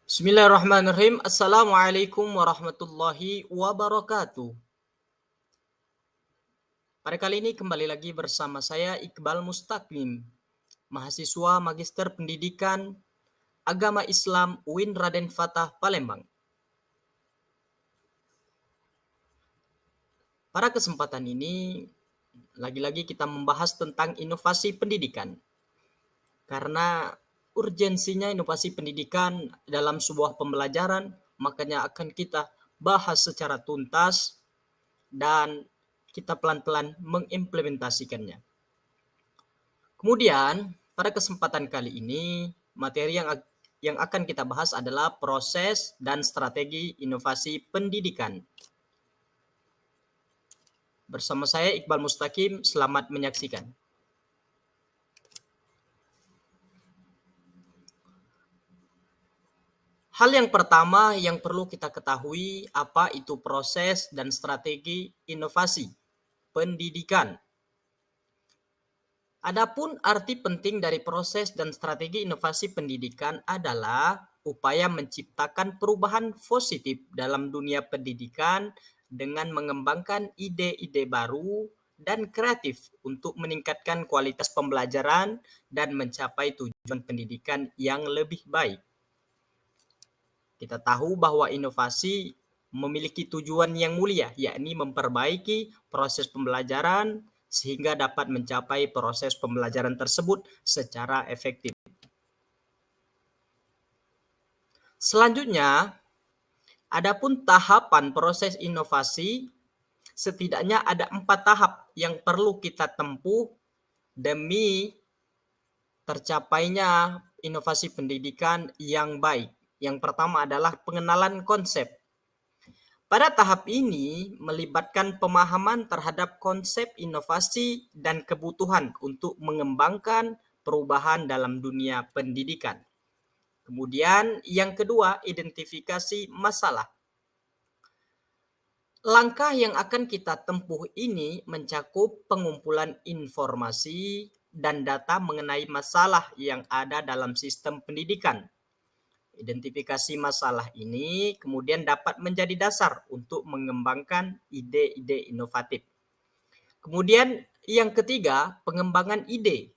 Bismillahirrahmanirrahim. Assalamualaikum warahmatullahi wabarakatuh. Pada kali ini kembali lagi bersama saya Iqbal Mustaqim, mahasiswa Magister Pendidikan Agama Islam UIN Raden Fatah Palembang. Pada kesempatan ini lagi-lagi kita membahas tentang inovasi pendidikan. Karena urgensinya inovasi pendidikan dalam sebuah pembelajaran, makanya akan kita bahas secara tuntas dan kita pelan-pelan mengimplementasikannya. Kemudian, pada kesempatan kali ini, materi yang akan kita bahas adalah proses dan strategi inovasi pendidikan. Bersama saya Iqbal Mustaqim, selamat menyaksikan. Hal yang pertama yang perlu kita ketahui apa itu proses dan strategi inovasi pendidikan. Adapun arti penting dari proses dan strategi inovasi pendidikan adalah upaya menciptakan perubahan positif dalam dunia pendidikan dengan mengembangkan ide-ide baru dan kreatif untuk meningkatkan kualitas pembelajaran dan mencapai tujuan pendidikan yang lebih baik. Kita tahu bahwa inovasi memiliki tujuan yang mulia, yakni memperbaiki proses pembelajaran sehingga dapat mencapai proses pembelajaran tersebut secara efektif. Selanjutnya, adapun tahapan proses inovasi, setidaknya ada 4 tahap yang perlu kita tempuh demi tercapainya inovasi pendidikan yang baik. Yang pertama adalah pengenalan konsep. Pada tahap ini melibatkan pemahaman terhadap konsep inovasi dan kebutuhan untuk mengembangkan perubahan dalam dunia pendidikan. Kemudian yang kedua, identifikasi masalah. Langkah yang akan kita tempuh ini mencakup pengumpulan informasi dan data mengenai masalah yang ada dalam sistem pendidikan. Identifikasi masalah ini kemudian dapat menjadi dasar untuk mengembangkan ide-ide inovatif. Kemudian yang ketiga, pengembangan ide.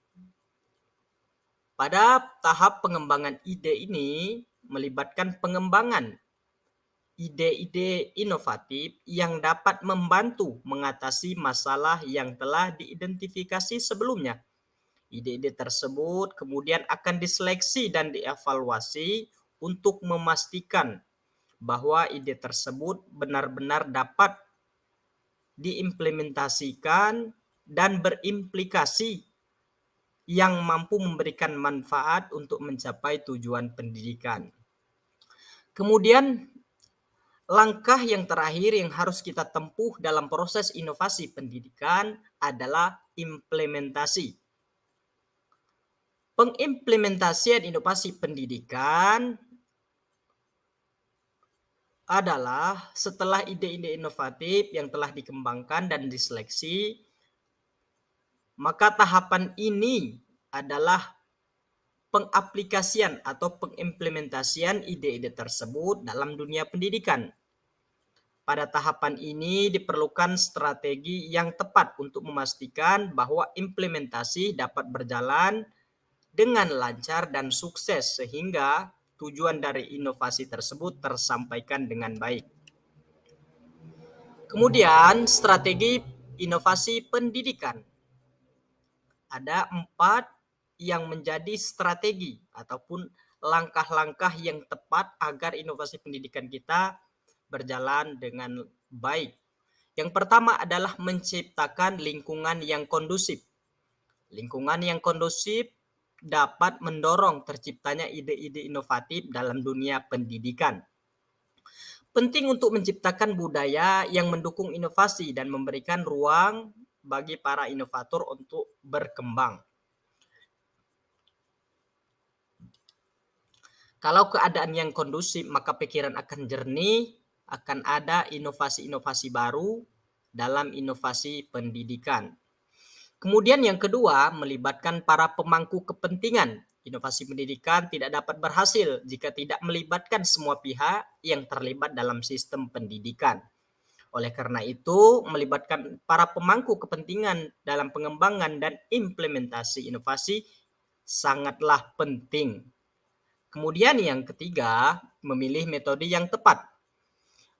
Pada tahap pengembangan ide ini melibatkan pengembangan ide-ide inovatif yang dapat membantu mengatasi masalah yang telah diidentifikasi sebelumnya. Ide-ide tersebut kemudian akan diseleksi dan dievaluasi untuk memastikan bahwa ide tersebut benar-benar dapat diimplementasikan dan berimplikasi yang mampu memberikan manfaat untuk mencapai tujuan pendidikan. Kemudian langkah yang terakhir yang harus kita tempuh dalam proses inovasi pendidikan adalah implementasi. Pengimplementasian inovasi pendidikan adalah setelah ide-ide inovatif yang telah dikembangkan dan diseleksi, maka tahapan ini adalah pengaplikasian atau pengimplementasian ide-ide tersebut dalam dunia pendidikan. Pada tahapan ini diperlukan strategi yang tepat untuk memastikan bahwa implementasi dapat berjalan dengan lancar dan sukses sehingga tujuan dari inovasi tersebut tersampaikan dengan baik. Kemudian strategi inovasi pendidikan. Ada 4 yang menjadi strategi ataupun langkah-langkah yang tepat agar inovasi pendidikan kita berjalan dengan baik. Yang pertama adalah menciptakan lingkungan yang kondusif. Lingkungan yang kondusif dapat mendorong terciptanya ide-ide inovatif dalam dunia pendidikan. Penting untuk menciptakan budaya yang mendukung inovasi dan memberikan ruang bagi para inovator untuk berkembang. Kalau keadaan yang kondusif, maka pikiran akan jernih, akan ada inovasi-inovasi baru dalam inovasi pendidikan. Kemudian yang kedua, melibatkan para pemangku kepentingan Inovasi pendidikan tidak dapat berhasil jika tidak melibatkan semua pihak yang terlibat dalam sistem pendidikan. Oleh karena itu, melibatkan para pemangku kepentingan dalam pengembangan dan implementasi inovasi sangatlah penting. Kemudian yang ketiga, memilih metode yang tepat.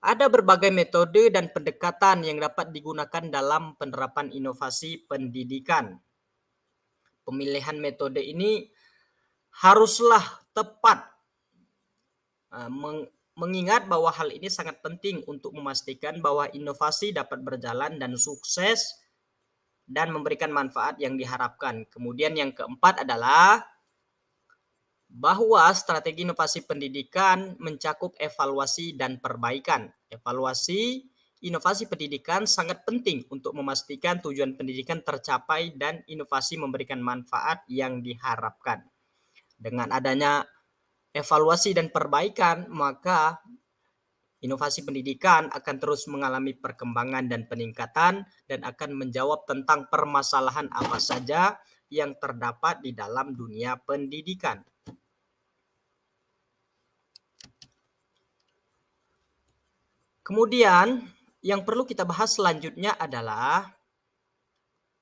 Ada berbagai metode dan pendekatan yang dapat digunakan dalam penerapan inovasi pendidikan. Pemilihan metode ini haruslah tepat, mengingat bahwa hal ini sangat penting untuk memastikan bahwa inovasi dapat berjalan dan sukses dan memberikan manfaat yang diharapkan. Kemudian yang keempat adalah bahwa strategi inovasi pendidikan mencakup evaluasi dan perbaikan. Evaluasi inovasi pendidikan sangat penting untuk memastikan tujuan pendidikan tercapai dan inovasi memberikan manfaat yang diharapkan. Dengan adanya evaluasi dan perbaikan, maka inovasi pendidikan akan terus mengalami perkembangan dan peningkatan dan akan menjawab tentang permasalahan apa saja yang terdapat di dalam dunia pendidikan. Kemudian yang perlu kita bahas selanjutnya adalah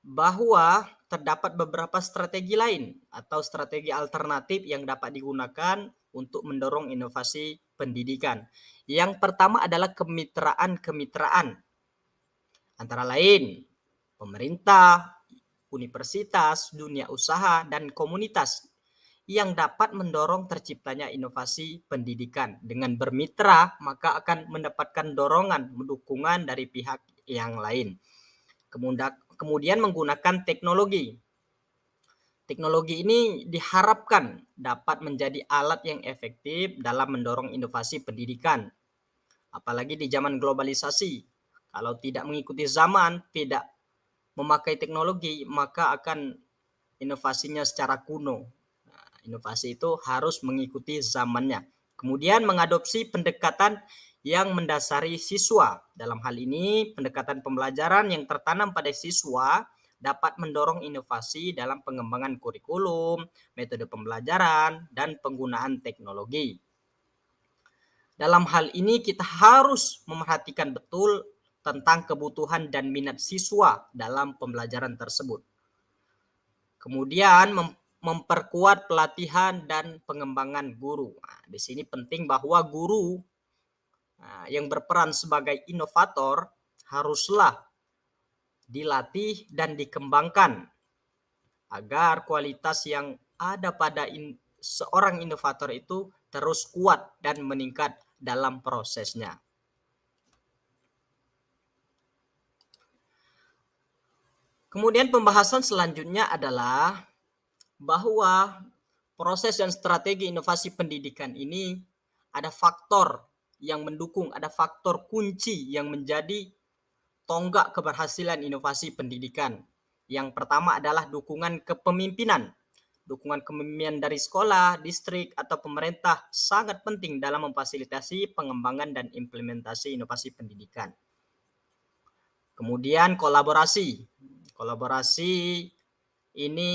bahwa terdapat beberapa strategi lain atau strategi alternatif yang dapat digunakan untuk mendorong inovasi pendidikan. Yang pertama adalah kemitraan-kemitraan, antara lain pemerintah, universitas, dunia usaha, dan komunitas yang dapat mendorong terciptanya inovasi pendidikan. Dengan bermitra, maka akan mendapatkan dorongan, dukungan dari pihak yang lain. Kemudian menggunakan teknologi. Teknologi ini diharapkan dapat menjadi alat yang efektif dalam mendorong inovasi pendidikan. Apalagi di zaman globalisasi. Kalau tidak mengikuti zaman, tidak memakai teknologi, maka akan inovasinya secara kuno. Inovasi itu harus mengikuti zamannya. Kemudian mengadopsi pendekatan yang mendasari siswa. Dalam hal ini, pendekatan pembelajaran yang tertanam pada siswa dapat mendorong inovasi dalam pengembangan kurikulum, metode pembelajaran, dan penggunaan teknologi. Dalam hal ini kita harus memerhatikan betul tentang kebutuhan dan minat siswa dalam pembelajaran tersebut. Kemudian memperkuat pelatihan dan pengembangan guru. Nah, di sini penting bahwa guru yang berperan sebagai inovator haruslah dilatih dan dikembangkan agar kualitas yang ada pada seorang inovator itu terus kuat dan meningkat dalam prosesnya. Kemudian pembahasan selanjutnya adalah bahwa proses dan strategi inovasi pendidikan ini ada faktor yang mendukung, ada faktor kunci yang menjadi tonggak keberhasilan inovasi pendidikan. Yang pertama adalah dukungan kepemimpinan. Dukungan kepemimpinan dari sekolah, distrik, atau pemerintah sangat penting dalam memfasilitasi pengembangan dan implementasi inovasi pendidikan. Kemudian kolaborasi. Kolaborasi ini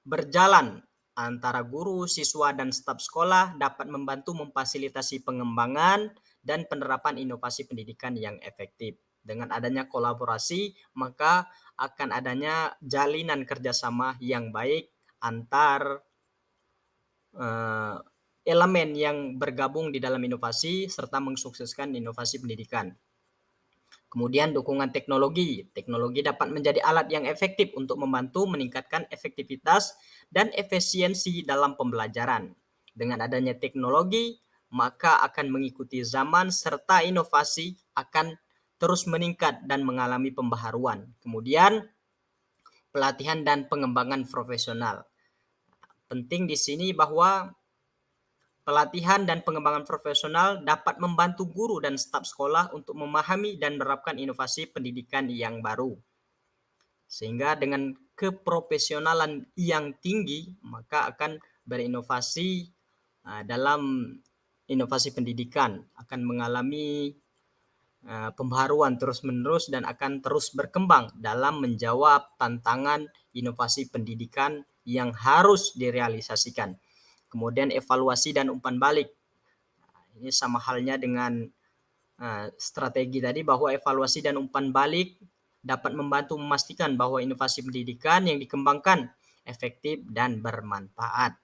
berjalan antara guru, siswa, dan staf sekolah dapat membantu memfasilitasi pengembangan dan penerapan inovasi pendidikan yang efektif. Dengan adanya kolaborasi, maka akan adanya jalinan kerjasama yang baik antar elemen yang bergabung di dalam inovasi serta mensukseskan inovasi pendidikan. Kemudian dukungan teknologi. Teknologi dapat menjadi alat yang efektif untuk membantu meningkatkan efektivitas dan efisiensi dalam pembelajaran. Dengan adanya teknologi, maka akan mengikuti zaman serta inovasi akan terus meningkat dan mengalami pembaharuan. Kemudian pelatihan dan pengembangan profesional. Penting di sini bahwa pelatihan dan pengembangan profesional dapat membantu guru dan staf sekolah untuk memahami dan menerapkan inovasi pendidikan yang baru. Sehingga dengan keprofesionalan yang tinggi, maka akan berinovasi dalam inovasi pendidikan, akan mengalami pembaharuan terus-menerus dan akan terus berkembang dalam menjawab tantangan inovasi pendidikan yang harus direalisasikan. Kemudian evaluasi dan umpan balik. Ini sama halnya dengan strategi tadi, bahwa evaluasi dan umpan balik dapat membantu memastikan bahwa inovasi pendidikan yang dikembangkan efektif dan bermanfaat.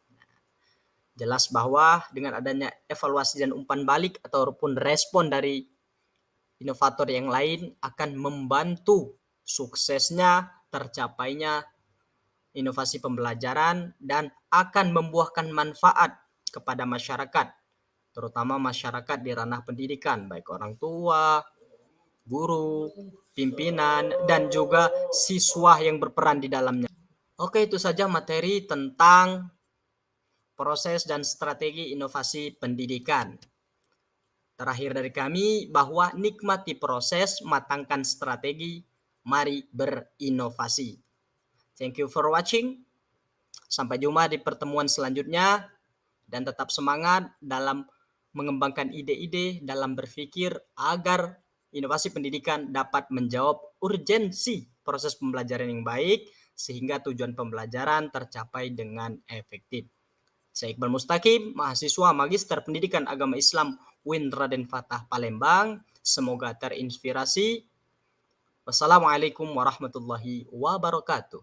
Jelas bahwa dengan adanya evaluasi dan umpan balik ataupun respon dari inovator yang lain akan membantu suksesnya, tercapainya inovasi pembelajaran dan akan membuahkan manfaat kepada masyarakat, terutama masyarakat di ranah pendidikan, baik orang tua, guru, pimpinan, dan juga siswa yang berperan di dalamnya. Oke, itu saja materi tentang proses dan strategi inovasi pendidikan. Terakhir dari kami bahwa nikmati proses, matangkan strategi, mari berinovasi. Thank you for watching. Sampai jumpa di pertemuan selanjutnya dan tetap semangat dalam mengembangkan ide-ide dalam berpikir agar inovasi pendidikan dapat menjawab urgensi proses pembelajaran yang baik sehingga tujuan pembelajaran tercapai dengan efektif. Saya Iqbal Mustaqim, mahasiswa Magister Pendidikan Agama Islam UIN Raden Fatah Palembang. Semoga terinspirasi. Wassalamualaikum warahmatullahi wabarakatuh.